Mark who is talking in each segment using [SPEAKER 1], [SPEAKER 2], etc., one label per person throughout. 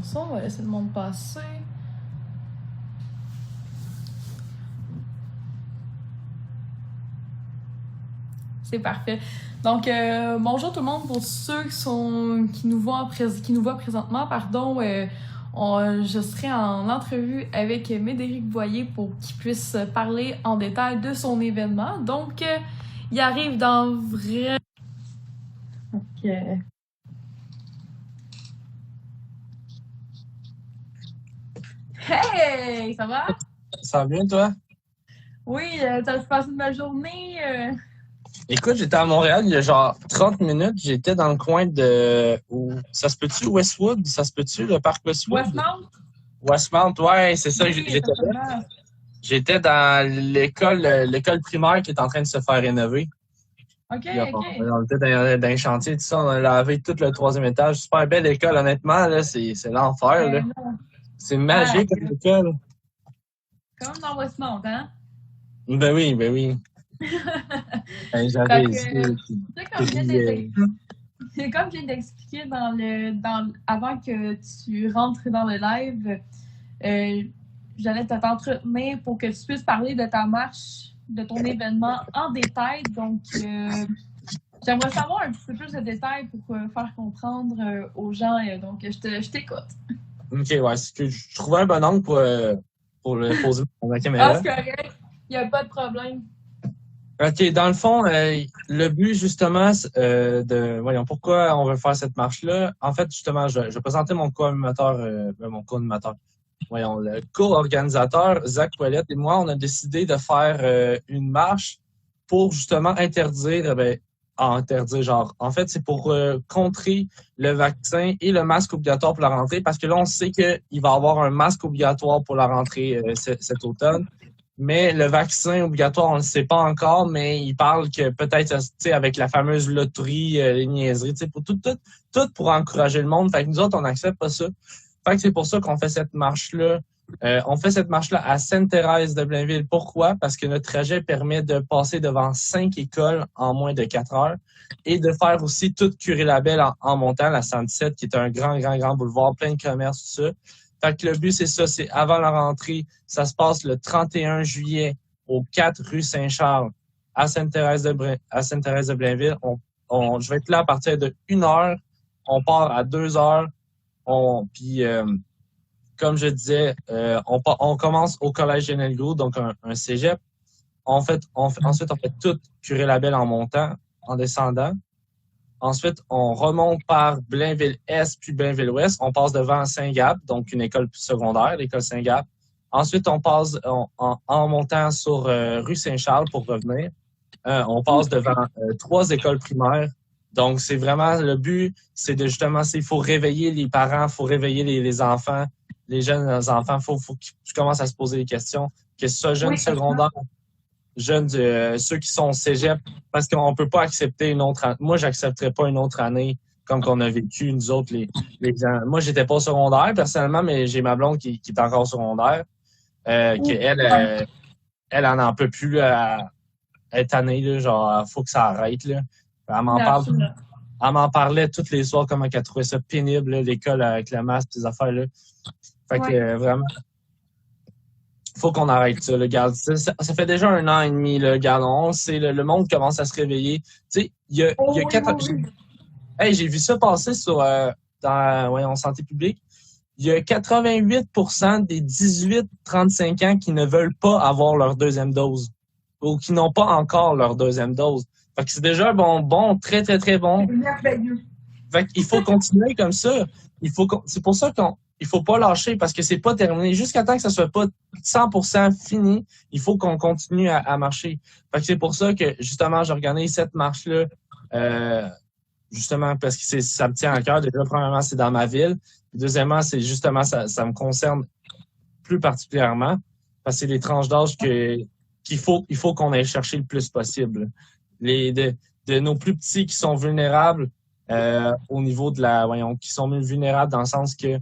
[SPEAKER 1] Ça, on va laisser le monde passer. C'est parfait. Donc, bonjour tout le monde pour ceux qui nous voient présentement. Pardon, je serai en entrevue avec Médéric Boyer pour qu'il puisse parler en détail de son événement. Donc, il arrive dans vrai. Donc, hey, ça va?
[SPEAKER 2] Ça va bien, toi?
[SPEAKER 1] Oui, t'as passé une belle journée?
[SPEAKER 2] Écoute, j'étais à Montréal il y a genre 30 minutes. J'étais dans le coin de... Ça se peut-tu, Westwood? Ça se peut-tu, le parc Westwood?
[SPEAKER 1] Westmount?
[SPEAKER 2] Westmount, ouais, c'est ça.
[SPEAKER 1] Oui,
[SPEAKER 2] J'étais là.
[SPEAKER 1] effectivement.
[SPEAKER 2] J'étais dans l'école primaire qui est en train de se faire rénover.
[SPEAKER 1] OK,
[SPEAKER 2] Puis
[SPEAKER 1] OK.
[SPEAKER 2] on était dans un chantier, tout ça. On a lavé tout le troisième étage. Super belle école, honnêtement. Là, c'est l'enfer, là.
[SPEAKER 1] Ben non.
[SPEAKER 2] C'est
[SPEAKER 1] Ah,
[SPEAKER 2] magique, comme école.
[SPEAKER 1] comme dans Westmount, hein?
[SPEAKER 2] Ben oui, ben oui.
[SPEAKER 1] Fait
[SPEAKER 2] J'avais
[SPEAKER 1] que,
[SPEAKER 2] les yeux qui
[SPEAKER 1] tu sais,
[SPEAKER 2] brillaient.
[SPEAKER 1] comme je viens d'expliquer avant que tu rentres dans le live, euh, j'allais t'entretenir pour que tu puisses parler de ta marche, de ton événement en détail. Donc, j'aimerais savoir un petit peu plus de détails pour faire comprendre aux gens. Donc, je t'écoute.
[SPEAKER 2] OK, ouais, c'est que je trouvais un bon angle pour le poser dans la
[SPEAKER 1] Ah,
[SPEAKER 2] caméra.
[SPEAKER 1] c'est correct. Il n'y a pas de problème.
[SPEAKER 2] OK, dans le fond, le but, justement, voyons, pourquoi on veut faire cette marche-là. En fait, justement, je vais présenter mon co-animateur, voyons, le co-organisateur, Zach Ouellet et moi, on a décidé de faire une marche pour, justement, interdire, genre, en fait, c'est pour contrer le vaccin et le masque obligatoire pour la rentrée, parce que là, on sait qu'il va y avoir un masque obligatoire pour la rentrée cet automne. Mais le vaccin obligatoire, on ne le sait pas encore, mais il parle que peut-être, tu sais, avec la fameuse loterie, les niaiseries, tu sais, pour tout pour encourager le monde. Fait que nous autres, on n'accepte pas ça. Fait que c'est pour ça qu'on fait cette marche-là. On fait cette marche-là à Sainte-Thérèse de Blainville. Pourquoi? Parce que notre trajet permet de passer devant 5 écoles en moins de 4 heures et de faire aussi toute Curie-Labelle en montant, la 117, qui est un grand boulevard, plein de commerces, tout ça. Fait que le but, c'est ça, c'est avant la rentrée. Ça se passe le 31 juillet au 4 rue Saint-Charles à Sainte-Thérèse de Blainville. Je vais être là à partir de 1 heure. On part à 2 heures. Puis, comme je disais, on commence au Collège Genelgo, donc un cégep. Ensuite, on fait tout Curé-Labelle en montant, en descendant. Ensuite, on remonte par Blainville-Est puis Blainville-Ouest. On passe devant Saint-Gap, donc une école secondaire, l'école Saint-Gap. Ensuite, on passe en montant sur rue Saint-Charles pour revenir. On passe devant 3 écoles primaires. Donc, c'est vraiment le but, c'est de justement, il faut réveiller les parents, il faut réveiller les enfants, les jeunes enfants. Il faut que tu commences à se poser des questions. Que ce soit jeune
[SPEAKER 1] Oui,
[SPEAKER 2] secondaire, jeunes, ceux qui sont au cégep, parce qu'on peut pas accepter une autre année. Moi, j'accepterais pas une autre année comme qu'on a vécu, nous autres, les gens. Moi, j'étais pas au secondaire, personnellement, mais j'ai ma blonde qui est encore au secondaire, elle en en peut plus à être tannée, là, genre, faut que ça arrête, là.
[SPEAKER 1] absolument.
[SPEAKER 2] Elle m'en parlait tous les soirs, comment elle trouvait ça pénible, là, l'école avec le masque, ces affaires-là. Fait que,
[SPEAKER 1] Oui.
[SPEAKER 2] vraiment, faut qu'on arrête ça, le gars. Ça fait déjà 1 an et demi, le gars. On sait, le monde commence à se réveiller. Tu sais, il y a
[SPEAKER 1] Oh, oui,
[SPEAKER 2] quatre.
[SPEAKER 1] oui, oui.
[SPEAKER 2] Hey, j'ai vu ça passer en santé publique. Il y a 88% des 18-35 ans qui ne veulent pas avoir leur deuxième dose ou qui n'ont pas encore leur deuxième dose. Fait que c'est déjà très, très, très bon.
[SPEAKER 1] C'est merveilleux.
[SPEAKER 2] Fait qu'il faut continuer comme ça. C'est pour ça qu'il faut pas lâcher parce que c'est pas terminé. Jusqu'à temps que ça soit pas 100% fini, il faut qu'on continue à marcher. Fait que c'est pour ça que, justement, j'organise cette marche-là, justement, parce que ça me tient à cœur. Déjà, premièrement, c'est dans ma ville. Puis deuxièmement, c'est justement, ça me concerne plus particulièrement parce que c'est les tranches d'âge il faut qu'on aille chercher le plus possible. De nos plus petits qui sont vulnérables, au niveau qui sont vulnérables dans le sens que, tu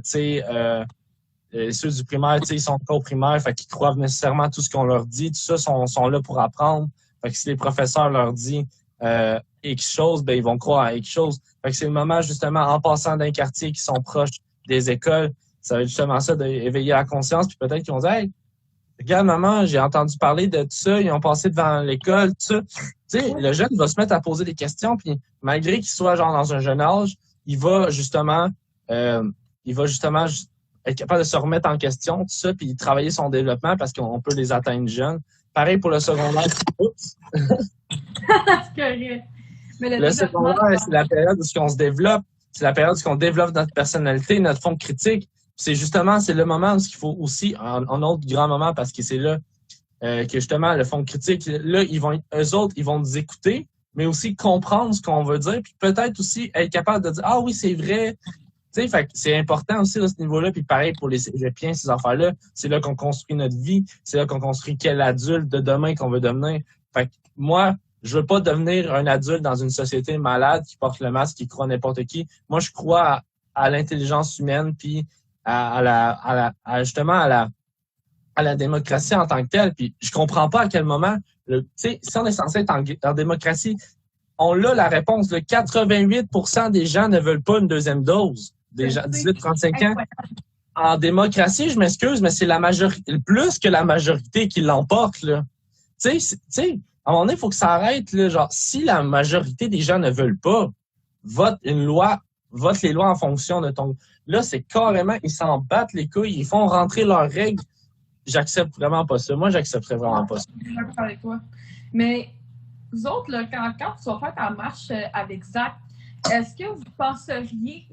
[SPEAKER 2] sais, ceux du primaire, tu sais, ils sont pas au primaire, fait qu'ils croient nécessairement tout ce qu'on leur dit, tout ça, sont là pour apprendre. Fait que si les professeurs leur disent, X chose, ben ils vont croire à X chose. Fait que c'est le moment, justement, en passant d'un quartier qui sont proches des écoles, ça va être justement ça, d'éveiller la conscience, puis peut-être qu'ils vont dire, hey, regarde, maman, j'ai entendu parler de tout ça, ils ont passé devant l'école, tout ça. Tu sais, le jeune va se mettre à poser des questions, puis malgré qu'il soit genre dans un jeune âge, il va justement, être capable de se remettre en question, tout ça, puis travailler son développement parce qu'on peut les atteindre jeunes. Pareil pour le secondaire. Oups.
[SPEAKER 1] C'est correct. Mais
[SPEAKER 2] Le secondaire, c'est la période où on se développe. C'est la période où on développe notre personnalité, notre fond critique. C'est justement, c'est le moment où il faut aussi, un autre grand moment, parce que c'est là que justement, le fond critique, là, eux autres, ils vont nous écouter, mais aussi comprendre ce qu'on veut dire, puis peut-être aussi être capable de dire, ah oui, c'est vrai. Tu sais, fait que c'est important aussi à ce niveau-là, puis pareil pour les cégepiens, ces affaires-là, c'est là qu'on construit notre vie, c'est là qu'on construit quel adulte de demain qu'on veut devenir. Fait que moi, je veux pas devenir un adulte dans une société malade qui porte le masque, qui croit n'importe qui. Moi, je crois à l'intelligence humaine, puis justement à la démocratie en tant que telle. Puis je comprends pas à quel moment, tu sais, si on est censé être en démocratie, on a la réponse. 88% des gens ne veulent pas une deuxième dose. Des gens 18-35 ans. En démocratie, je m'excuse, mais c'est la majorité, plus que la majorité qui l'emporte, là. Tu sais, à un moment donné, il faut que ça arrête, là. Genre, si la majorité des gens ne veulent pas, vote les lois en fonction de ton. Là, c'est carrément, ils s'en battent les couilles, ils font rentrer leurs règles. J'accepte vraiment pas ça. Moi, j'accepterais vraiment pas ça.
[SPEAKER 1] Je suis d'accord avec toi. Mais vous autres, là, quand tu vas faire ta marche avec Zach, est-ce que vous penseriez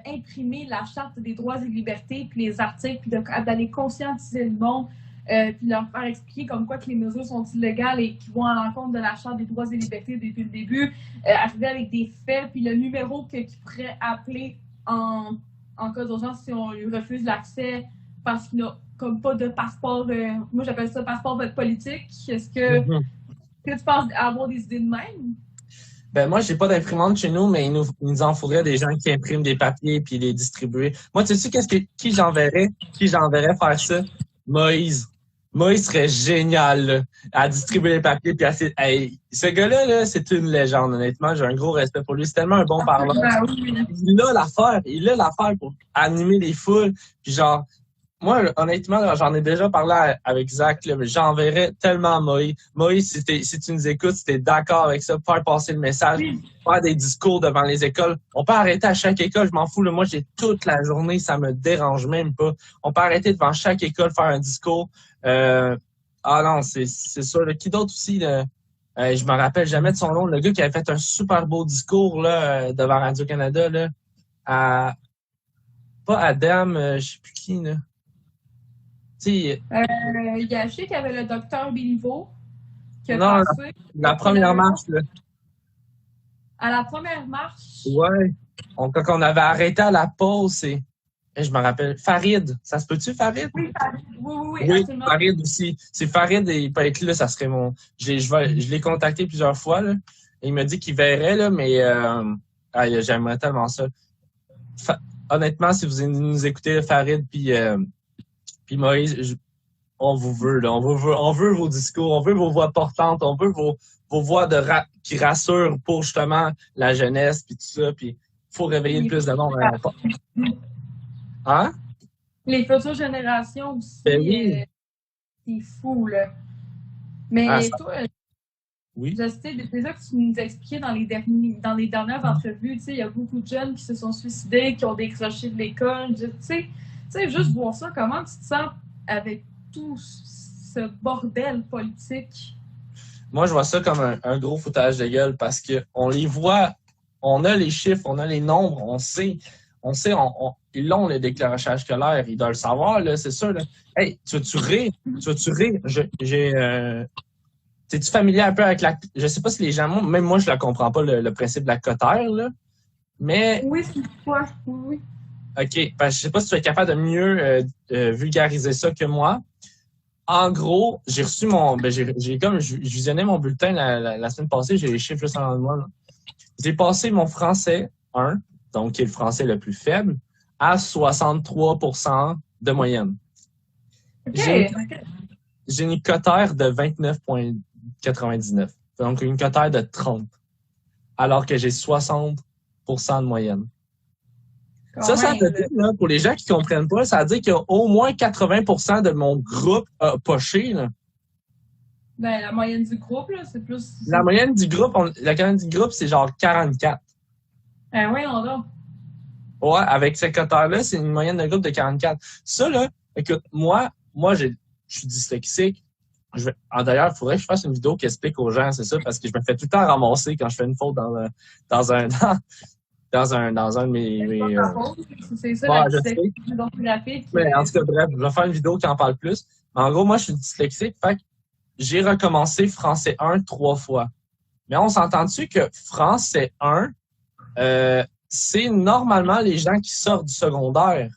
[SPEAKER 1] imprimer la Charte des droits et libertés, puis les articles, puis d'aller conscientiser le monde, puis leur faire expliquer comme quoi que les mesures sont illégales et qui vont à l'encontre de la Charte des droits et libertés depuis le début, arriver avec des faits, puis le numéro qu'ils pourraient appeler en cas d'urgence si on lui refuse l'accès parce qu'il n'a comme pas de passeport, moi j'appelle ça passeport politique. Est-ce que, que tu penses avoir des idées de même?
[SPEAKER 2] Ben moi, j'ai pas d'imprimante chez nous, mais il nous en faudrait des gens qui impriment des papiers puis les distribuer. Moi, tu sais qui j'enverrais faire ça? Moïse. Moïse serait génial là, à distribuer les papiers puis hey, ce gars-là, là, c'est une légende, honnêtement. J'ai un gros respect pour lui. C'est tellement un bon parlant. Il a l'affaire pour animer les foules. Puis genre, moi, honnêtement, j'en ai déjà parlé avec Zach, là, mais j'enverrais tellement à Moïse. Moïse, si tu nous écoutes, si t'es d'accord avec ça, faire passer le message, faire des discours devant les écoles. On peut arrêter à chaque école, je m'en fous. Là, moi, j'ai toute la journée, ça me dérange même pas. On peut arrêter devant chaque école, faire un discours. Non, c'est sûr. Là. Qui d'autre aussi? Là, je me rappelle jamais de son nom. Le gars qui avait fait un super beau discours là, devant Radio-Canada. Là, pas Adam, je sais plus qui. Là.
[SPEAKER 1] Il y a qu'il y avait le docteur Béliveau qui a passé.
[SPEAKER 2] La première marche, là.
[SPEAKER 1] À la première marche?
[SPEAKER 2] Ouais. Quand on avait arrêté à la pause, je me rappelle. Farid. Ça se peut-tu, Farid?
[SPEAKER 1] Oui, Farid. Oui,
[SPEAKER 2] absolument. Farid aussi. C'est Farid et il peut être là, ça serait mon. Je l'ai contacté plusieurs fois, là. Il m'a dit qu'il verrait, là, mais j'aimerais tellement ça. Honnêtement, si vous nous écoutez, Farid, puis Moïse, on vous veut, là. On veut vos discours, on veut vos voix portantes, on veut vos voix qui rassurent pour justement la jeunesse, puis tout ça. Puis il faut réveiller le plus de monde. Hein?
[SPEAKER 1] Les futures générations aussi.
[SPEAKER 2] Ben oui.
[SPEAKER 1] C'est fou, là. Mais toi,
[SPEAKER 2] oui.
[SPEAKER 1] Je sais, déjà que tu nous expliquais dans les dernières entrevues, tu sais, il y a beaucoup de jeunes qui se sont suicidés, qui ont décroché de l'école. Tu sais, juste voir ça, comment tu te sens avec tout ce bordel politique?
[SPEAKER 2] Moi, je vois ça comme un gros foutage de gueule parce qu'on les voit, on a les chiffres, on a les nombres, on sait, ils l'ont, le décrochage scolaire, ils doivent le savoir, là, c'est sûr. Là. Hey, tu veux-tu rire? T'es-tu familier un peu avec je sais pas si les gens, même moi, je la comprends pas, le principe de la cotère, là, mais...
[SPEAKER 1] Oui, c'est quoi? Oui.
[SPEAKER 2] OK, parce que je sais pas si tu es capable de mieux vulgariser ça que moi. En gros, j'ai reçu je visionnais mon bulletin la semaine passée, j'ai les chiffres juste en moi. Là. J'ai passé mon français 1, donc qui est le français le plus faible, à 63% de moyenne.
[SPEAKER 1] Okay.
[SPEAKER 2] J'ai une cotère de 29,99. Donc une cotère de 30. alors que j'ai 60% de moyenne. Ça veut dire, là, pour les gens qui comprennent pas, ça veut dire qu'il y a au moins 80% de mon groupe poché, là.
[SPEAKER 1] Ben, la moyenne du groupe, là, c'est plus...
[SPEAKER 2] La moyenne du groupe, c'est genre 44.
[SPEAKER 1] Ben oui, on a.
[SPEAKER 2] Ouais, avec ces coteurs-là, c'est une moyenne de groupe de 44. Ça, là, écoute, moi, je suis dyslexique. D'ailleurs, il faudrait que je fasse une vidéo qui explique aux gens, c'est ça, parce que je me fais tout le temps ramasser quand je fais une faute dans un de mes
[SPEAKER 1] c'est ça,
[SPEAKER 2] ouais,
[SPEAKER 1] la
[SPEAKER 2] je sais.
[SPEAKER 1] dyslexie orthographique.
[SPEAKER 2] Mais en tout cas, bref, je vais faire une vidéo qui en parle plus. Mais en gros, moi, je suis dyslexique, fait que j'ai recommencé français 1 3 fois. Mais on s'entend-tu que français 1, c'est normalement les gens qui sortent du secondaire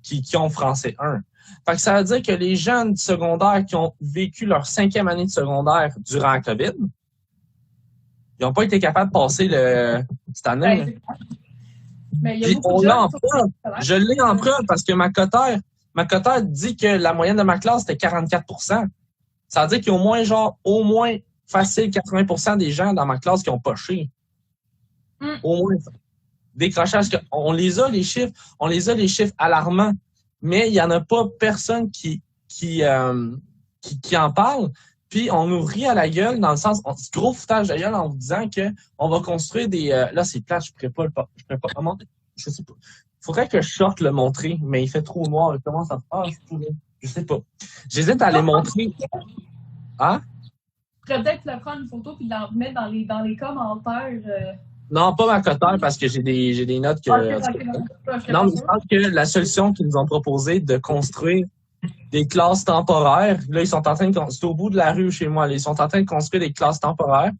[SPEAKER 2] qui ont français 1. Fait que ça veut dire que les jeunes du secondaire qui ont vécu leur 5e année de secondaire durant la COVID, ils n'ont pas été capables de passer cette année.
[SPEAKER 1] Mais il y a
[SPEAKER 2] puis
[SPEAKER 1] beaucoup
[SPEAKER 2] on
[SPEAKER 1] de
[SPEAKER 2] l'a
[SPEAKER 1] gens
[SPEAKER 2] en preuve. Je l'ai en preuve parce que ma cotère dit que la moyenne de ma classe était 44%. Ça veut dire qu'il y a au moins facile 80% des gens dans ma classe qui ont poché. Au moins décrochage. On les a les chiffres alarmants, mais il y en a pas personne qui en parle. Puis on nous rit à la gueule dans le sens gros foutage de gueule en vous disant que on va construire des là c'est plate, je pourrais pas remonter. Je sais pas. Faudrait que je sorte le montrer, mais il fait trop noir. Comment ça se passe? Je sais pas. J'hésite à les montrer. Hein?
[SPEAKER 1] Je pourrais peut-être prendre une photo puis la mettre dans les commentaires.
[SPEAKER 2] Non, pas ma cotère parce que j'ai des notes que. Non, mais je pense que la solution qu'ils nous ont proposée de construire des classes temporaires, là, ils sont en train de c'est au bout de la rue chez moi, là, ils sont en train de construire des classes temporaires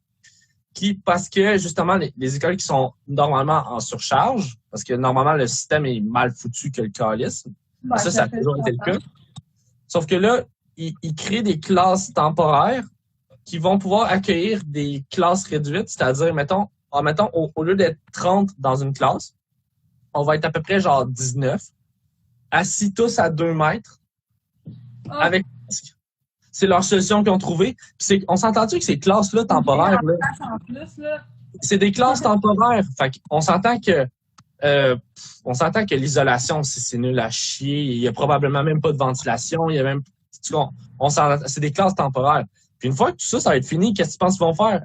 [SPEAKER 2] parce que justement, les écoles qui sont normalement en surcharge, parce que normalement, le système est mal foutu que le calice. Ben, ça a toujours été le cas. Sauf que là, ils créent des classes temporaires qui vont pouvoir accueillir des classes réduites, c'est-à-dire, mettons, au lieu d'être 30 dans une classe, on va être à peu près genre 19, assis tous à 2 mètres, avec c'est leur solution qu'ils ont trouvée. On s'entend-tu que ces classes-là temporaires, là, c'est des classes temporaires. Fait on s'entend que l'isolation, c'est nul à chier. Il y a probablement même pas de ventilation. Il y a même, c'est des classes temporaires. Puis une fois que tout ça, ça va être fini, qu'est-ce que tu penses qu'ils vont faire?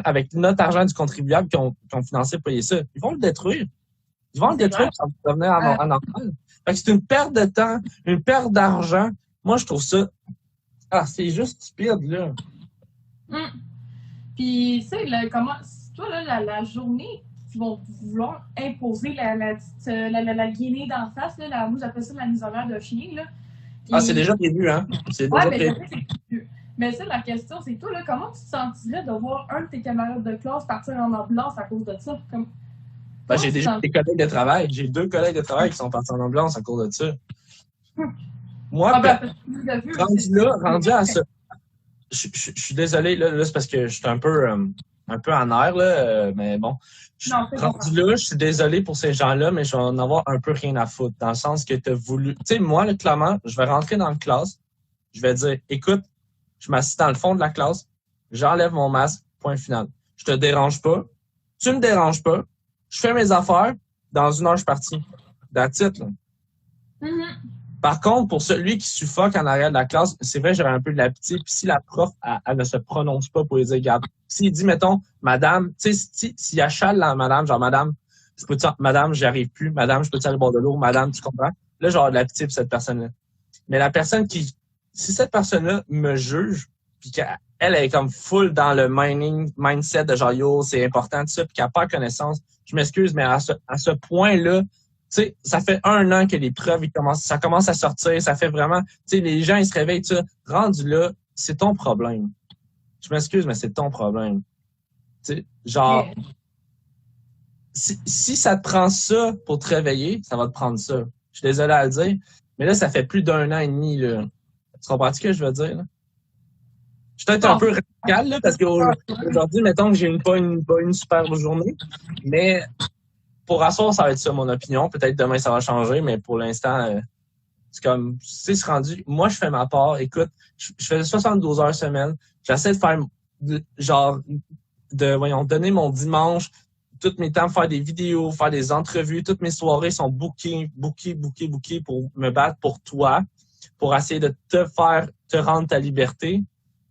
[SPEAKER 2] Avec notre argent du contribuable qui ont financé pour payer ça, ils vont le détruire. Ils vont le détruire, ça va revenir à normal. Fait que c'est une perte de temps, une perte d'argent. Moi, je trouve ça... c'est juste stupide, là.
[SPEAKER 1] Puis, tu sais, toi, là, la journée qu'ils vont vouloir imposer la guinée d'en face, là, moi, j'appelle ça la mise en l'air de chien, là. Puis...
[SPEAKER 2] c'est déjà prévu, hein? C'est déjà prévu.
[SPEAKER 1] Mais ça, la question, c'est toi, là, comment tu te sentirais de voir un de tes camarades de classe partir en ambulance à cause de ça?
[SPEAKER 2] J'ai déjà des collègues de travail. J'ai 2 collègues de travail qui sont partis en ambulance à cause de ça. Moi, rendu à ça. Je suis désolé, là, c'est parce que je suis un peu en air, là, mais bon. Rendu là, je suis désolé pour ces gens-là, mais je vais en avoir un peu rien à foutre, dans le sens que tu as voulu... Tu sais, moi, là, clairement, je vais rentrer dans la classe, je vais dire, écoute, je m'assis dans le fond de la classe, j'enlève mon masque, point final. Je te dérange pas, tu me déranges pas, je fais mes affaires, dans 1 heure, je suis parti. That's it, là. Par contre, pour celui qui suffoque en arrière de la classe, c'est vrai, j'aurais un peu de la pitié. Puis si la prof, elle ne se prononce pas pour lui dire, regarde, s'il dit, mettons, madame, tu sais, s'il achale la madame, genre, madame, j'y arrive plus, madame, je peux-tu aller boire de l'eau, madame, tu comprends? Là, j'aurais de la pitié pour cette personne-là. Mais la personne si cette personne-là me juge, puis qu'elle est comme full dans le mindset de genre, yo, c'est important, tout ça, puis qu'elle n'a pas connaissance, je m'excuse, mais à ce point-là, tu sais, ça fait 1 an que les preuves, ça commence à sortir, ça fait vraiment, tu sais, les gens, ils se réveillent, tu sais, rendu là, c'est ton problème. Je m'excuse, mais c'est ton problème. Tu sais, genre, si ça te prend ça pour te réveiller, ça va te prendre ça. Je suis désolé à le dire, mais là, ça fait plus d'1 an et demi, là. Tu comprends ce que je veux dire, là? Je suis peut-être un peu radical, là, parce qu'aujourd'hui, mettons que j'ai pas une super journée, mais pour asseoir, ça va être ça mon opinion. Peut-être demain, ça va changer, mais pour l'instant, c'est comme, c'est rendu. Moi, je fais ma part. Écoute, je fais 72 heures semaine. J'essaie de faire, genre, donner mon dimanche, tous mes temps, faire des vidéos, faire des entrevues, toutes mes soirées sont bookées pour me battre pour toi, pour essayer de te rendre ta liberté.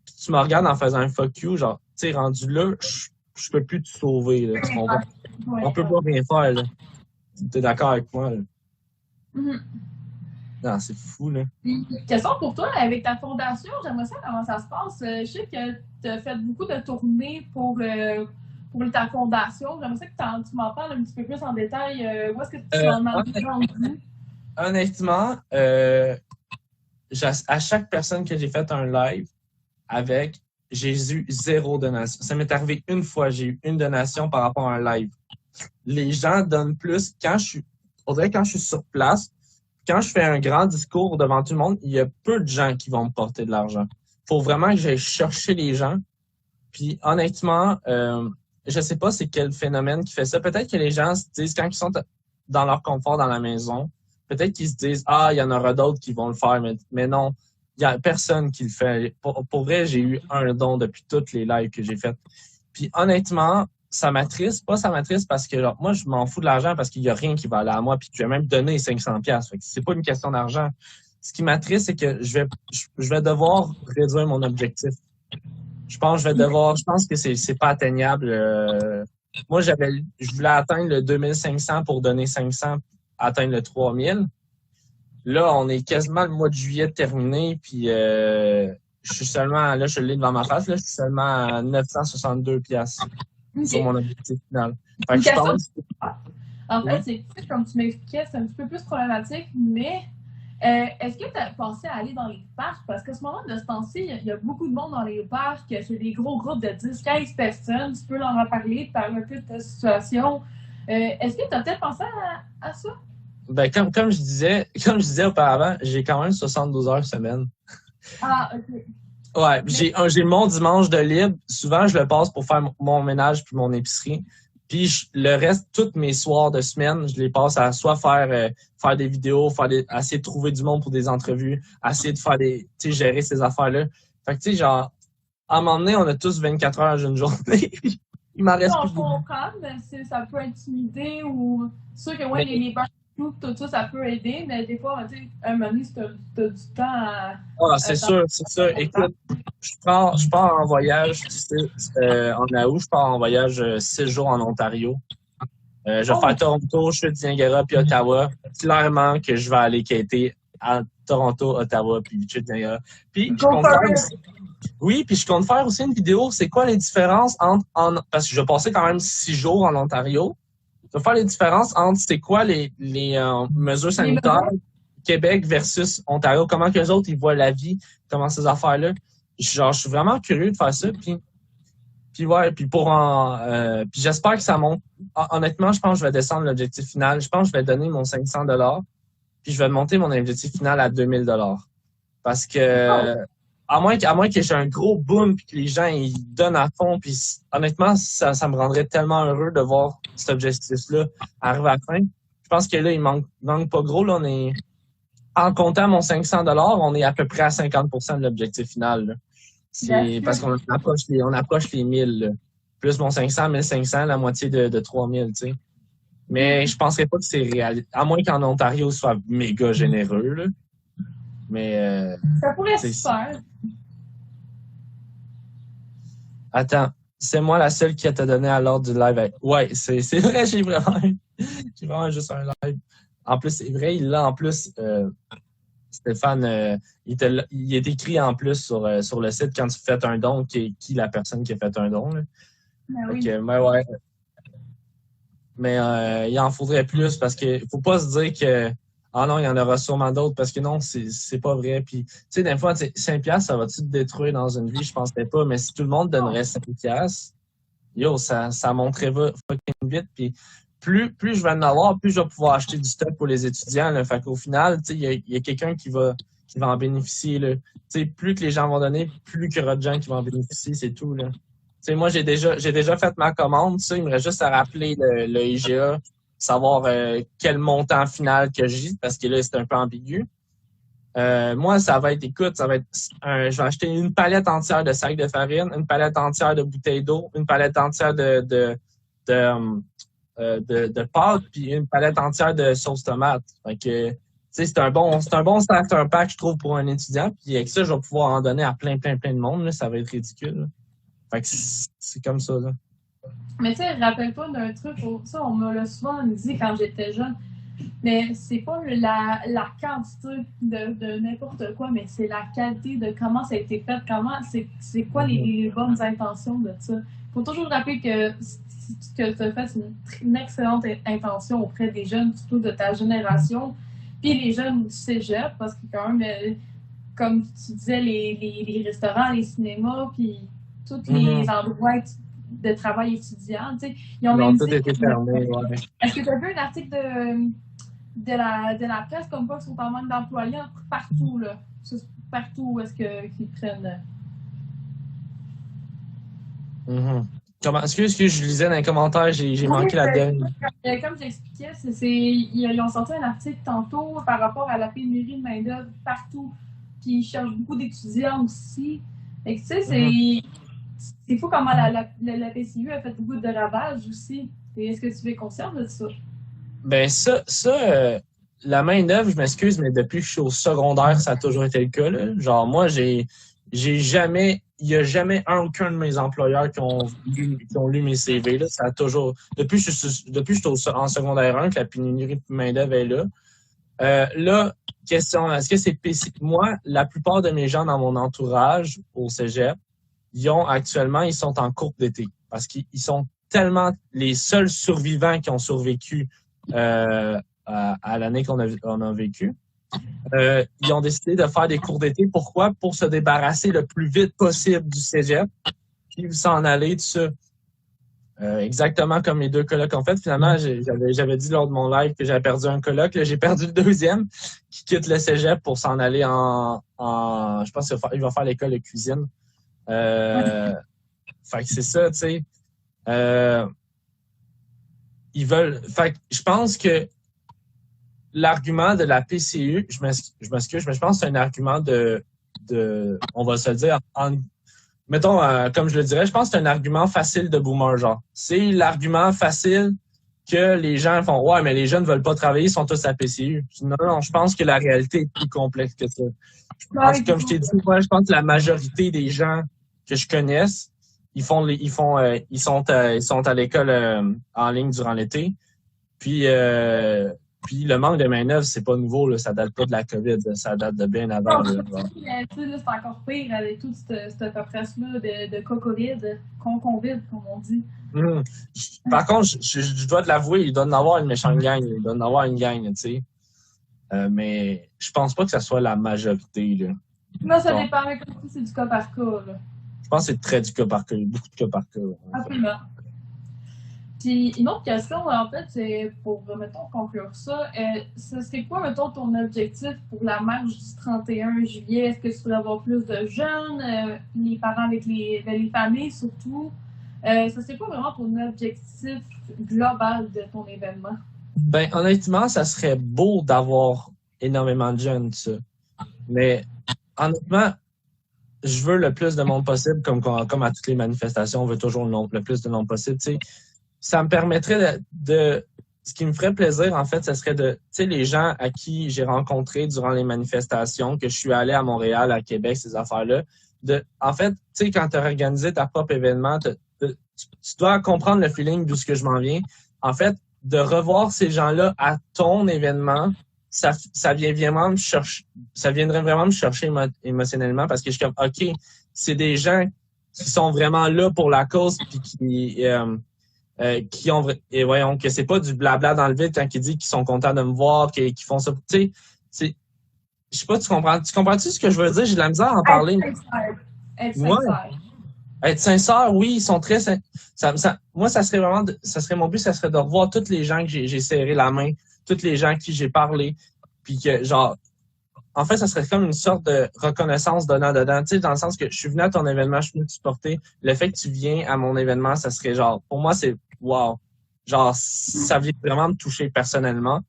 [SPEAKER 2] Puis tu me regardes en faisant un fuck you, genre, tu sais, rendu là, je peux plus te sauver, là, tu comprends? On peut pas rien faire, là. T'es d'accord avec moi, là?
[SPEAKER 1] Mm-hmm.
[SPEAKER 2] Non, c'est fou, là.
[SPEAKER 1] Question pour toi, avec ta fondation, j'aimerais savoir comment ça se passe. Je sais que tu as fait beaucoup de tournées pour ta fondation. J'aimerais ça que tu m'en parles un petit peu plus en détail. Où est-ce que tu en as rendu?
[SPEAKER 2] Honnêtement, à chaque personne que j'ai fait un live avec, j'ai eu 0 donation. Ça m'est arrivé une fois, j'ai eu une donation par rapport à un live. Les gens donnent plus quand je suis sur place. Quand je fais un grand discours devant tout le monde, il y a peu de gens qui vont me porter de l'argent. Faut vraiment que j'aille chercher les gens. Puis honnêtement, je sais pas c'est quel phénomène qui fait ça. Peut-être que les gens se disent, quand ils sont dans leur confort dans la maison, peut-être qu'ils se disent, il y en aura d'autres qui vont le faire, mais non, il y a personne qui le fait. Pour vrai, j'ai eu un don depuis toutes les lives que j'ai faites. Puis honnêtement, ça m'attriste parce que genre, moi, je m'en fous de l'argent parce qu'il y a rien qui va aller à moi, puis je vais même donner 500$. Fait que c'est pas une question d'argent. Ce qui m'attriste, c'est que je vais devoir réduire mon objectif. Je pense que c'est pas atteignable. Moi, je voulais atteindre le 2500 pour donner 500, atteindre le 3000. Là, on est quasiment le mois de juillet terminé, puis je suis seulement, là, je l'ai devant ma face, là, je suis seulement à 962$ sur mon objectif final. Fait que je pense...
[SPEAKER 1] En fait, c'est comme tu m'expliquais, c'est un petit peu plus problématique, mais est-ce que tu as pensé à aller dans les parcs? Parce qu'à ce moment de ce temps-ci, il y a beaucoup de monde dans les parcs, c'est des gros groupes de 10-15 personnes, tu peux leur en parler, parler un peu de ta situation. Est-ce que tu as peut-être pensé à ça?
[SPEAKER 2] Ben, comme je disais auparavant, j'ai quand même 72 heures semaine.
[SPEAKER 1] Ah, OK.
[SPEAKER 2] Ouais, j'ai mon dimanche de libre. Souvent, je le passe pour faire mon ménage puis mon épicerie. Puis le reste, tous mes soirs de semaine, je les passe à soit faire des vidéos, essayer de trouver du monde pour des entrevues, essayer de faire gérer ces affaires-là. Fait que, tu sais, genre, à un moment donné, on a tous 24 heures dans une journée. Il m'en reste plus beaucoup.
[SPEAKER 1] Je comprends, mais ça peut intimider ou... C'est sûr que, ouais, les tout ça peut aider, mais des fois, tu sais, un moment donné, si t'as du temps à...
[SPEAKER 2] Ah, c'est sûr. Écoute, je pars en voyage, en août, je pars en voyage 6 jours en Ontario. Je vais faire Toronto, je fais Niagara puis Ottawa. Clairement que je vais aller quêter à Toronto, Ottawa puis Niagara. Puis je compte faire aussi... Oui, puis je compte faire aussi une vidéo. C'est quoi les différences parce que je vais passer quand même 6 jours en Ontario. Je vais faire les différences entre c'est quoi les mesures sanitaires Québec versus Ontario. Comment que les autres ils voient la vie, comment ces affaires-là. Genre, je suis vraiment curieux de faire ça. Puis ouais, puis puis j'espère que ça monte. Honnêtement, je pense que je vais descendre l'objectif final. Je pense que je vais donner mon 500$. Puis je vais monter mon objectif final à 2000$. Parce que à moins que j'ai un gros boom puis que les gens ils donnent à fond, puis honnêtement, ça me rendrait tellement heureux de voir cet objectif-là arriver à la fin. Je pense que là, il manque pas gros. Là, on est en comptant mon 500$, on est à peu près à 50% de l'objectif final. Là. C'est parce qu'on approche les 1000. Là. Plus mon 500, 1500, la moitié de 3000, tu sais. Mais je penserais pas que c'est réel. À moins qu'en Ontario, ce soit méga généreux, là. Mais
[SPEAKER 1] ça pourrait se faire.
[SPEAKER 2] Attends, c'est moi la seule qui t'a donné à l'ordre du live. Ouais, c'est vrai, j'ai vraiment juste un live. En plus, c'est vrai, il l'a en plus. Stéphane, il est écrit en plus sur le site quand tu fais un don, qui la personne qui a fait un don. Là.
[SPEAKER 1] Oui.
[SPEAKER 2] Ouais. Mais il en faudrait plus parce que faut pas se dire que non, il y en aura sûrement d'autres parce que non, c'est pas vrai. Puis, tu sais, des fois, 5$, ça va-tu te détruire dans une vie? Je penserais pas. Mais si tout le monde donnerait 5$, ça monterait fucking vite. Puis, plus je vais en avoir, plus je vais pouvoir acheter du stock pour les étudiants. Là. Fait qu'au final, tu sais, il y a quelqu'un qui va en bénéficier. Là. Tu sais, plus que les gens vont donner, plus qu'il y aura de gens qui vont en bénéficier, c'est tout. Là. Tu sais, moi, j'ai déjà fait ma commande. Ça, il me reste juste à rappeler le IGA, savoir quel montant final que j'ai, parce que là, c'est un peu ambigu. Moi, ça va être, écoute, je vais acheter une palette entière de sacs de farine, une palette entière de bouteilles d'eau, une palette entière de pâtes, puis une palette entière de sauce tomate. Fait que, tu sais, c'est un bon starter pack, je trouve, pour un étudiant. Puis avec ça, je vais pouvoir en donner à plein de monde. Là, ça va être ridicule. Là. Fait que c'est comme ça. Là.
[SPEAKER 1] Mais tu sais, rappelle-toi d'un truc, ça, on me l'a souvent dit quand j'étais jeune. Mais c'est pas la quantité de n'importe quoi, mais c'est la qualité de comment ça a été fait, c'est quoi les bonnes intentions de ça. Il faut toujours rappeler que ce que tu as fait, c'est une excellente intention auprès des jeunes, surtout de ta génération, puis les jeunes du cégep, parce que quand même, comme tu disais, les restaurants, les cinémas, puis tous les endroits de travail étudiant, tu sais, ils ont même
[SPEAKER 2] tout
[SPEAKER 1] dit...
[SPEAKER 2] été fermé, ouais.
[SPEAKER 1] Est-ce que tu as vu un article de la presse comme quoi ils sont en manque d'employés partout, là? Partout où est-ce qu'ils prennent...
[SPEAKER 2] Excuse que je lisais dans les commentaires, j'ai manqué la dernière.
[SPEAKER 1] Comme j'expliquais, ils ont sorti un article tantôt par rapport à la pénurie de main-d'œuvre partout. Puis ils cherchent beaucoup d'étudiants aussi. Et tu sais, c'est fou comment la PCU a fait beaucoup de ravages aussi. Et est-ce que tu es conscient de ça?
[SPEAKER 2] Ben la main-d'œuvre, je m'excuse, mais depuis que je suis au secondaire, ça a toujours été le cas. Là. Genre, moi, il y a jamais aucun de mes employeurs qui ont lu mes CV. Là. Ça a toujours, depuis que je suis en secondaire 1, que la pénurie de main-d'œuvre est là. Là, question, est-ce que c'est PC? Moi, la plupart de mes gens dans mon entourage au cégep, ils sont en cours d'été parce qu'ils sont tellement les seuls survivants qui ont survécu à l'année qu'on a vécu. Ils ont décidé de faire des cours d'été. Pourquoi? Pour se débarrasser le plus vite possible du cégep puis s'en aller de ça. Exactement comme mes deux colocs ont fait. Finalement, j'avais dit lors de mon live que j'avais perdu un coloc. Là, j'ai perdu le deuxième qui quitte le cégep pour s'en aller je pense qu'il va faire l'école de cuisine. Fait que c'est ça, tu sais. Fait que je pense que l'argument de la PCU, je m'excuse, mais je pense que c'est un argument on va se le dire, mettons, comme je le dirais, je pense que c'est un argument facile de boomer, genre. C'est l'argument facile que les gens font, ouais, mais les jeunes ne veulent pas travailler, ils sont tous à PCU. Non, je pense que la réalité est plus complexe que ça. Je pense, comme je t'ai dit, je pense que la majorité des gens que je connaisse, ils sont à l'école en ligne durant l'été. Puis le manque de main-d'œuvre, c'est pas nouveau, là, ça date pas de la COVID, ça date de bien avant.
[SPEAKER 1] Non, c'est encore pire avec toute cette paperasse-là de COVID, COVID, comme on dit.
[SPEAKER 2] Par contre, je dois te l'avouer, il doit en avoir une méchante gang, il doit en avoir une gang, tu sais. Mais je pense pas que ça soit la majorité, là.
[SPEAKER 1] Non, ça dépend, mais comme c'est du cas par cas, là.
[SPEAKER 2] Je pense que c'est très du cas par cas, beaucoup de cas par cas.
[SPEAKER 1] Absolument. Puis une autre question, en fait, c'est pour, mettons, conclure ça. Ce serait quoi, mettons, ton objectif pour la marche du 31 juillet? Est-ce que tu voudrais avoir plus de jeunes, les parents avec les familles surtout? Ce serait quoi vraiment ton objectif global de ton événement?
[SPEAKER 2] Ben, honnêtement, ça serait beau d'avoir énormément de jeunes, ça. Mais honnêtement, je veux le plus de monde possible, comme à toutes les manifestations, on veut toujours le plus de monde possible, tu sais. Ça me permettrait ce qui me ferait plaisir, en fait, ce serait tu sais, les gens à qui j'ai rencontré durant les manifestations, que je suis allé à Montréal, à Québec, ces affaires-là, en fait, tu sais, quand tu as organisé ta propre événement, tu dois comprendre le feeling d'où ce que je m'en viens. En fait, de revoir ces gens-là à ton événement, ça viendrait vraiment me chercher émotionnellement parce que je suis comme, OK, c'est des gens qui sont vraiment là pour la cause puis qui ont et voyons que c'est pas du blabla dans le vide quand ils disent qu'ils sont contents de me voir, qu'ils font ça. Tu sais, je sais pas, tu comprends-tu ce que je veux dire? J'ai de la misère à en parler.
[SPEAKER 1] Être sincère.
[SPEAKER 2] Être sincère, oui, ils sont très moi, ça serait mon but, ça serait de revoir toutes les gens que j'ai serré la main, toutes les gens à qui j'ai parlé, puis que, genre, en fait, ça serait comme une sorte de reconnaissance donnant-dedans, tu sais, dans le sens que je suis venu à ton événement, je suis venu te supporter. Le fait que tu viens à mon événement, ça serait genre, pour moi, c'est wow. Genre, ça vient vraiment me toucher personnellement.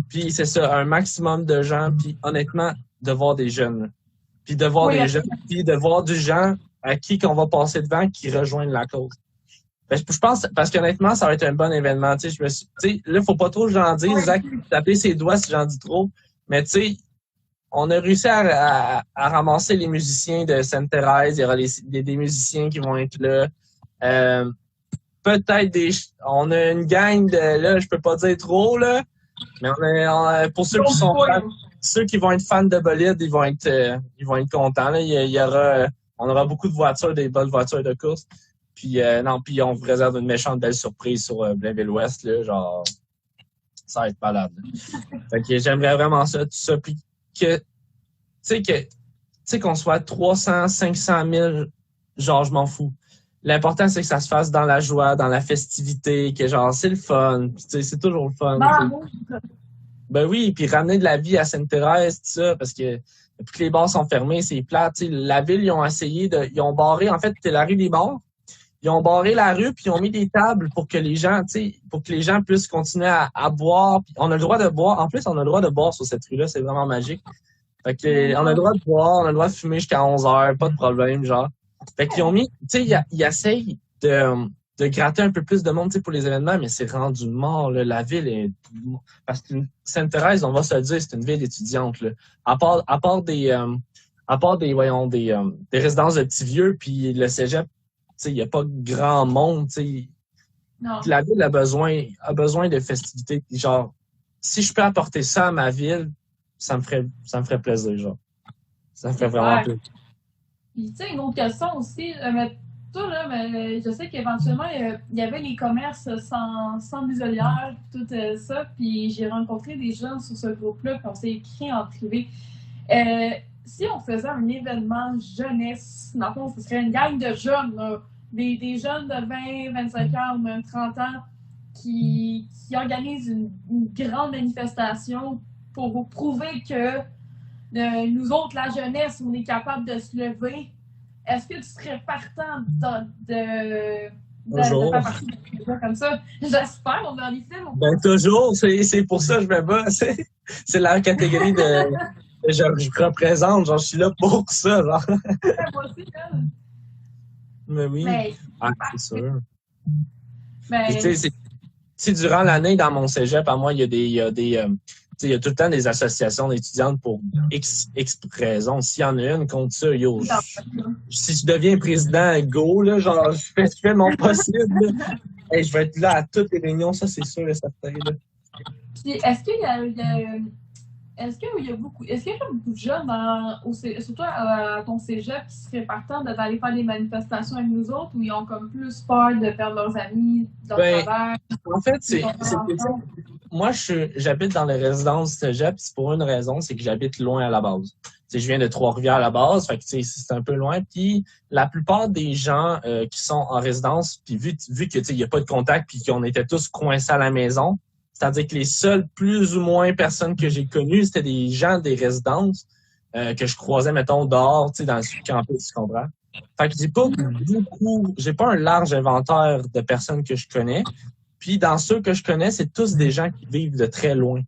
[SPEAKER 2] Puis c'est ça, un maximum de gens, puis honnêtement, de voir des jeunes. Puis de voir
[SPEAKER 1] Oui,
[SPEAKER 2] des jeunes, puis de voir du gens à qui qu'on va passer devant qui rejoignent la cause. Ben, je pense, parce qu'honnêtement, ça va être un bon événement. Tu sais, là, faut pas trop que j'en dise. Zach, taper ses doigts si j'en dis trop. Mais tu sais, on a réussi à ramasser les musiciens de Sainte-Thérèse. Il y aura des musiciens qui vont être là. Peut-être on a une gang de, là, je peux pas dire trop, là. Mais pour ceux qui sont fans, ceux qui vont être fans de bolide, ils vont être contents, là. On aura beaucoup de voitures, des bonnes voitures de course. Puis, non, puis on vous réserve une méchante belle surprise sur Blainville-Ouest, là. Genre, ça va être malade. Fait que j'aimerais vraiment ça, tout ça. Puis tu sais, qu'on soit 300, 500 000, genre, je m'en fous. L'important, c'est que ça se fasse dans la joie, dans la festivité, que genre, c'est le fun. Puis, tu sais, c'est toujours le fun. Ben oui, puis ramener de la vie à Sainte-Thérèse, tout ça, parce que depuis que les bars sont fermés, c'est plate. Tu sais, la ville, ils ont essayé ils ont barré, en fait, c'était la rue des bars. Ils ont barré la rue, puis ils ont mis des tables pour que les gens, tu sais, pour que les gens puissent continuer à boire. Puis on a le droit de boire. En plus, on a le droit de boire sur cette rue-là, c'est vraiment magique. Fait que, on a le droit de boire, on a le droit de fumer jusqu'à 11 heures, pas de problème, genre. Fait qu'ils ont mis, tu sais, ils essayent de gratter un peu plus de monde, tu sais, pour les événements, mais c'est rendu mort, là. La ville est, parce que Sainte-Thérèse, on va se le dire, c'est une ville étudiante, là. Voyons, des résidences de petits vieux, puis le cégep, il n'y a pas grand monde.
[SPEAKER 1] Non.
[SPEAKER 2] La ville a besoin de festivités. Genre, si je peux apporter ça à ma ville, ça me ferait plaisir. Genre. Ça me ferait vraiment plaisir.
[SPEAKER 1] Puis, tu sais, une autre question aussi, mais toi, là, mais je sais qu'éventuellement, il y avait les commerces sans muselière, tout ça, puis j'ai rencontré des gens sur ce groupe-là, puis on s'est écrit en privé. Si on faisait un événement jeunesse, dans le fond, ce serait une gang de jeunes, là, des jeunes de 20, 25 ans, même 30 ans, qui organisent une grande manifestation pour prouver que nous autres, la jeunesse, on est capable de se lever. Est-ce que tu serais partant de faire partie de ça comme ça? J'espère, on va en lycée.
[SPEAKER 2] Ben, toujours, c'est pour ça que je me bats. C'est la catégorie de je représente, genre, je suis là pour ça, genre.
[SPEAKER 1] Moi aussi,
[SPEAKER 2] Mais oui. C'est sûr.
[SPEAKER 1] Mais,
[SPEAKER 2] tu sais, durant l'année, dans mon cégep, à moi, il y a tout le temps des associations d'étudiantes pour X raisons. S'il y en a une contre ça, si je deviens président, go, là, genre, je fais mon possible. Hey, je vais être là à toutes les réunions, ça, c'est sûr et certain. Là.
[SPEAKER 1] Puis, est-ce qu'il y a beaucoup de jeunes, surtout à ton cégep, qui seraient partants d'aller faire des manifestations avec nous autres, ou ils ont comme plus peur de perdre leurs amis, leur travail?
[SPEAKER 2] En fait, moi, j'habite dans les résidences du cégep, c'est pour une raison, c'est que j'habite loin à la base. T'sais, je viens de Trois-Rivières à la base, fait que c'est un peu loin. Puis la plupart des gens qui sont en résidence, puis vu que il y a pas de contact, puis qu'on était tous coincés à la maison, c'est-à-dire que les seules plus ou moins personnes que j'ai connues, c'était des gens des résidences que je croisais, mettons, dehors, dans le campus, tu comprends? Fait que j'ai pas un large inventaire de personnes que je connais. Puis dans ceux que je connais, c'est tous des gens qui vivent de très loin.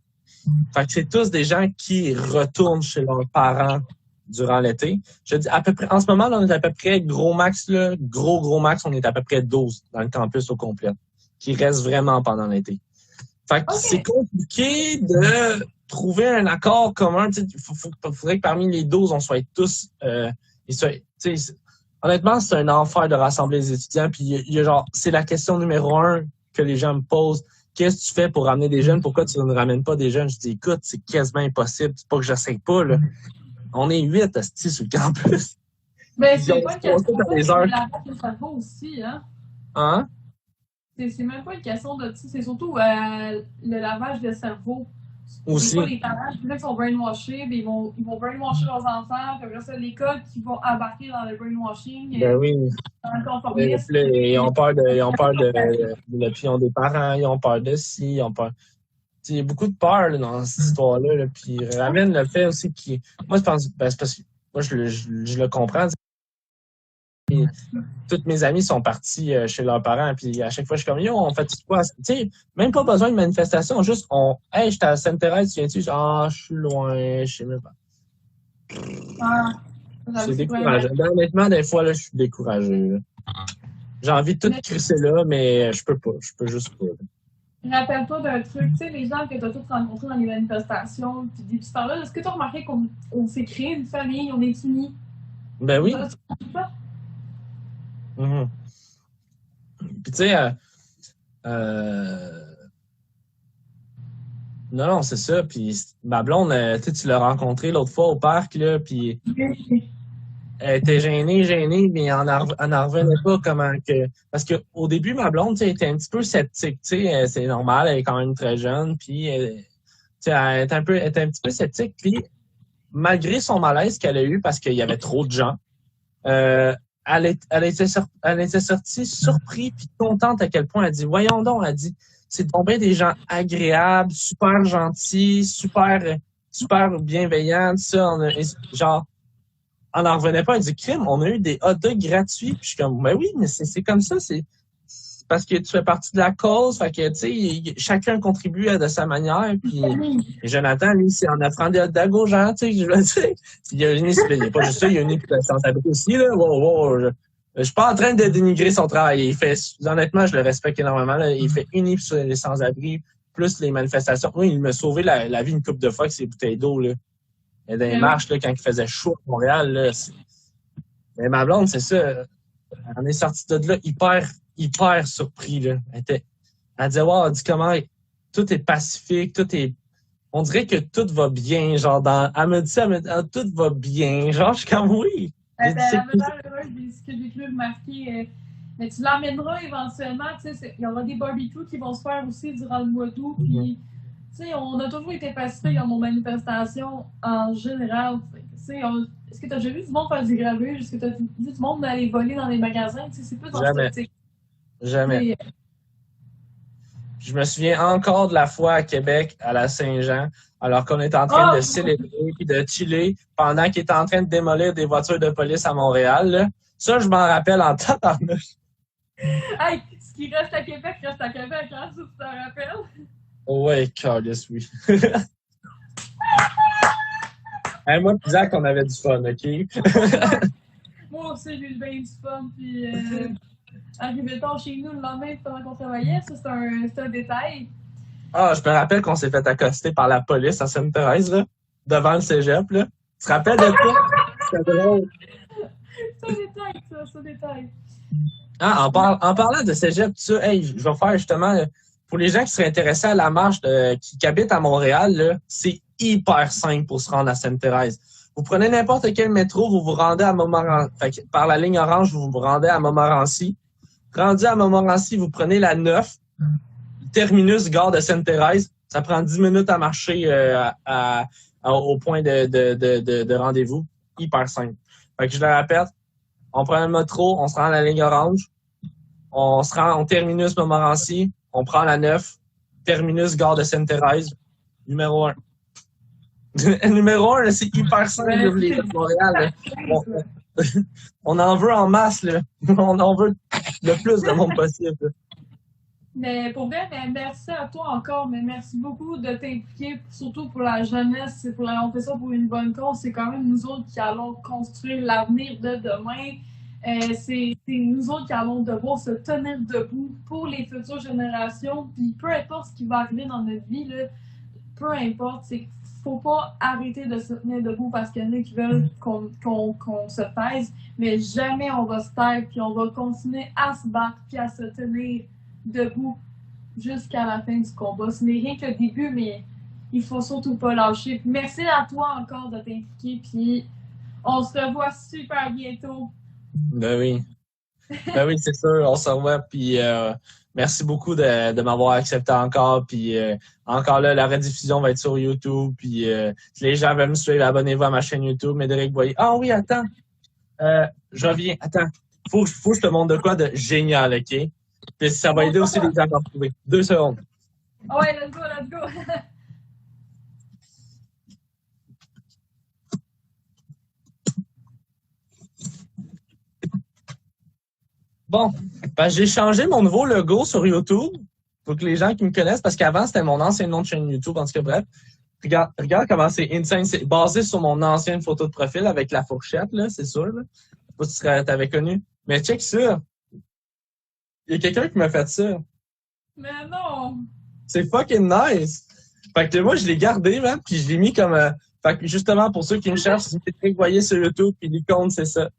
[SPEAKER 2] Fait que c'est tous des gens qui retournent chez leurs parents durant l'été. Je dis à peu près, en ce moment, là, on est à peu près gros max, là, gros max, on est à peu près 12 dans le campus au complet, qui restent vraiment pendant l'été. Fait que c'est compliqué de trouver un accord commun. Il faudrait que parmi les 12, on soit tous... honnêtement, c'est un enfer de rassembler les étudiants. Puis il y a genre, c'est la question numéro 1 que les gens me posent. Qu'est-ce que tu fais pour ramener des jeunes? Pourquoi tu ne ramènes pas des jeunes? Je dis, écoute, c'est quasiment impossible. C'est pas que j'essaie pas, là. On est 8 astis sur le campus.
[SPEAKER 1] Mais c'est pas une question de lavage de cerveau aussi, hein?
[SPEAKER 2] Hein?
[SPEAKER 1] C'est même pas une question de... C'est surtout le lavage de cerveau.
[SPEAKER 2] Aussi.
[SPEAKER 1] Des fois, les parents, puis là, qui sont brainwashés, ils vont brainwasher leurs enfants, puis après ça, l'école qui vont embarquer dans le brainwashing.
[SPEAKER 2] Ben oui.
[SPEAKER 1] Dans le conformisme.
[SPEAKER 2] Ils ont peur puis ils ont des parents, ils ont peur de ci, ils ont peur. Il y a beaucoup de peur là, dans cette histoire-là. Là, puis ramène le fait aussi qui. Moi, je pense. C'est parce que moi, je le comprends. Toutes mes amis sont partis chez leurs parents, puis à chaque fois, je suis comme, yo, on fait quoi? Tu sais, même pas besoin de manifestation, juste, hey, j'étais à Sainte-Thérèse, tu viens-tu? Ah, je suis loin, je sais même pas.
[SPEAKER 1] Ah,
[SPEAKER 2] C'est
[SPEAKER 1] c'est
[SPEAKER 2] décourageant. Ben, honnêtement, des fois, là, je suis découragé, là. J'ai envie de tout
[SPEAKER 1] mais
[SPEAKER 2] crisser là, mais je peux pas. Je peux juste pas.
[SPEAKER 1] rappelle-toi d'un truc, tu sais, les gens que tu as tous rencontrés dans les manifestations, puis des petites là est-ce que tu as remarqué qu'on s'est créé une famille, on est unis?
[SPEAKER 2] Ben oui.
[SPEAKER 1] Ça?
[SPEAKER 2] Mhm. Puis tu sais, euh, non, c'est ça. Puis ma blonde, tu l'as rencontrée l'autre fois au parc, là, puis elle était gênée, mais elle en revenait pas comment que... Parce qu'au début, ma blonde, tu sais, était un petit peu sceptique, tu sais, c'est normal, elle est quand même très jeune, puis tu sais, elle était un petit peu sceptique, puis malgré son malaise qu'elle a eu parce qu'il y avait trop de gens, euh, elle était sortie surprise puis contente à quel point elle dit, voyons donc, elle dit, c'est tombé des gens agréables, super gentils, super bienveillants, tout ça. Genre, on n'en revenait pas. Elle dit, crime, on a eu des hot dogs gratuits. Puis je suis comme, ben oui, mais c'est comme ça, c'est parce que tu fais partie de la cause. Fait que, tu sais, chacun contribue de sa manière. Puis Jonathan, lui, c'est en offrant des hot dogs aux gens, tu sais, je veux dire. Il y a il n'y a pas juste ça, il y a une sans-abri aussi, là. Wow. Je suis pas en train de dénigrer son travail. Honnêtement, je le respecte énormément, là. Il fait uni sur les sans-abri, plus les manifestations. Oui, il m'a sauvé la vie une couple de fois avec ses bouteilles d'eau, là. Et dans les marches, là, quand il faisait chaud à Montréal, là. Mais ma blonde, c'est ça. On est sorti de là hyper surpris, là. Elle disait, wow, elle dit comment tout est pacifique, on dirait que tout va bien, genre, elle me dit ça, tout va bien. Genre, je suis comme, oui.
[SPEAKER 1] Elle avait l'air heureuse de ce que j'ai pu remarquer. Mais tu l'emmèneras éventuellement, tu sais, il y aura des barbecues qui vont se faire aussi durant le mois d'août, puis, tu sais, on a toujours été pacifiques dans nos manifestations en général. Tu sais, est-ce que tu as déjà vu du monde faire du grabuge? Est-ce que tu as vu du monde aller voler dans les magasins? Tu sais, c'est plus dans
[SPEAKER 2] Jamais.
[SPEAKER 1] cette
[SPEAKER 2] Jamais.
[SPEAKER 1] mais,
[SPEAKER 2] Je me souviens encore de la fois à Québec, à la Saint-Jean, alors qu'on était en train de célébrer et de chiller pendant qu'ils étaient en train de démolir des voitures de police à Montréal, là. Ça, je m'en rappelle en tabarnouche.
[SPEAKER 1] Hey, ce qui reste à Québec, reste à Québec, hein, si tu t'en rappelles?
[SPEAKER 2] Ouais, Carlis, oui. Hey, moi, tu disais qu'on avait du fun, OK?
[SPEAKER 1] Moi aussi, j'ai eu bien du fun, puis arrivait-on chez nous le lendemain pendant qu'on travaillait, ça, c'est un détail.
[SPEAKER 2] Ah, je me rappelle qu'on s'est fait accoster par la police à Sainte-Thérèse, là, devant le cégep, là. Tu te rappelles de ça? C'était drôle.
[SPEAKER 1] C'est un détail.
[SPEAKER 2] Ah, en parlant de cégep, tout ça, hey, je vais faire justement, pour les gens qui seraient intéressés à la marche qui habitent à Montréal, là, c'est hyper simple pour se rendre à Sainte-Thérèse. Vous prenez n'importe quel métro, vous vous rendez à Montmorency. Par la ligne orange, vous vous rendez à Montmorency. Rendu à Montmorency, vous prenez la 9, terminus, gare de Sainte-Thérèse. Ça prend 10 minutes à marcher au point de rendez-vous. Hyper simple. Fait que je le répète, on prend le métro, on se rend à la ligne orange, on se rend au terminus Montmorency, on prend la 9, terminus gare de Sainte-Thérèse, numéro 1. Numéro 1, c'est hyper simple, les gars de Montréal. On en veut en masse, là. On en veut le plus de monde possible.
[SPEAKER 1] Mais pour vrai, mais merci à toi encore, mais merci beaucoup de t'impliquer, surtout pour la jeunesse. On fait ça pour une bonne cause. C'est quand même nous autres qui allons construire l'avenir de demain. C'est nous autres qui allons devoir se tenir debout pour les futures générations. Puis peu importe ce qui va arriver dans notre vie, là, peu importe, c'est qu'il faut pas arrêter de se tenir debout parce qu'il y en a qui veulent qu'on se taise, mais jamais on va se taire, puis on va continuer à se battre, puis à se tenir debout jusqu'à la fin du combat. Ce n'est rien que le début, mais il faut surtout pas lâcher. Merci à toi encore de t'impliquer, puis on se revoit super bientôt.
[SPEAKER 2] Ben oui. Ben oui, c'est sûr, on se revoit, puis merci beaucoup de m'avoir accepté encore, puis encore là, la rediffusion va être sur YouTube, puis si les gens veulent me suivre, abonnez-vous à ma chaîne YouTube, Médéric Boyer. Ah oui, attends, je reviens, attends, faut que je te montre de quoi de génial, OK? Puis ça va aider aussi les gens à m'en retrouver. 2 secondes.
[SPEAKER 1] Oh ouais, let's go!
[SPEAKER 2] Bon, ben, j'ai changé mon nouveau logo sur YouTube pour que les gens qui me connaissent, parce qu'avant, c'était mon ancien nom de chaîne YouTube, en tout cas, bref. Regarde comment c'est insane. C'est basé sur mon ancienne photo de profil avec la fourchette, là, c'est sûr. Là. Je sais pas si tu t'avais connu. Mais check ça. Il y a quelqu'un qui m'a fait ça.
[SPEAKER 1] Mais non!
[SPEAKER 2] C'est fucking nice. Fait que moi, je l'ai gardé, man, puis je l'ai mis comme... fait que justement, pour ceux qui me cherchent, si vous voyez sur YouTube, puis l'icône, c'est ça.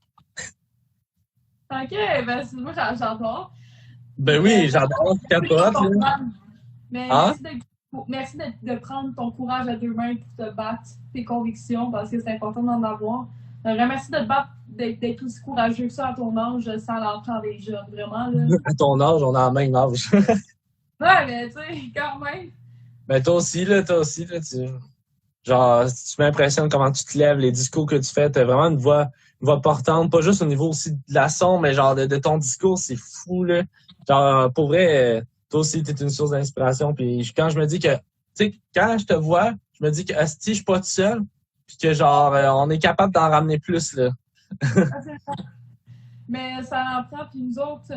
[SPEAKER 1] Ok, ben moi j'adore.
[SPEAKER 2] Ben oui, j'adore, capote, là.
[SPEAKER 1] Mais
[SPEAKER 2] Hein?
[SPEAKER 1] merci de prendre ton courage à deux mains pour te battre tes convictions parce que c'est important d'en avoir. Merci de te battre, d'être aussi courageux que ça à ton âge, ça l'apprend les jeunes, vraiment. Là.
[SPEAKER 2] À ton âge, on a le même âge.
[SPEAKER 1] Ouais, mais tu sais, quand même.
[SPEAKER 2] Ben toi aussi, là, genre, tu m'impressionnes comment tu te lèves, les discours que tu fais, t'as vraiment une voix portante, pas juste au niveau aussi de la son, mais genre de ton discours, c'est fou, là. Genre, pour vrai, toi aussi, t'es une source d'inspiration, puis quand je me dis que, tu sais, quand je te vois, je me dis que, asti, je suis pas tout seul, puis que genre, on est capable d'en ramener plus, là.
[SPEAKER 1] Mais ça en prend, puis nous autres,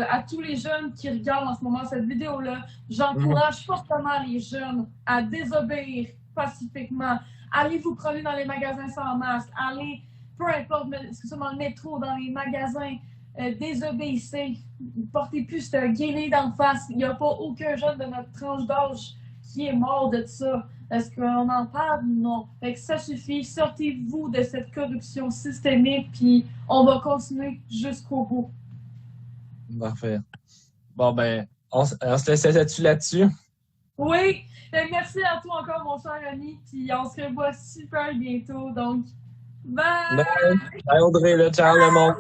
[SPEAKER 1] à tous les jeunes qui regardent en ce moment cette vidéo-là, j'encourage fortement les jeunes à désobéir pacifiquement. Allez vous promener dans les magasins sans masque, allez, peu importe, que ce soit dans le métro, dans les magasins, désobéissez. Portez plus ce guéné d'en face. Il n'y a pas aucun jeune de notre tranche d'âge qui est mort de ça. Est-ce qu'on en parle? Non. Fait que ça suffit. Sortez-vous de cette corruption systémique, puis on va continuer jusqu'au bout.
[SPEAKER 2] Parfait. Bon, ben, on se laisse là-dessus.
[SPEAKER 1] Oui. Merci à toi encore, mon cher ami. Puis on se revoit super bientôt. Donc, bye!
[SPEAKER 2] Bye, Audrey, là, ciao le monde.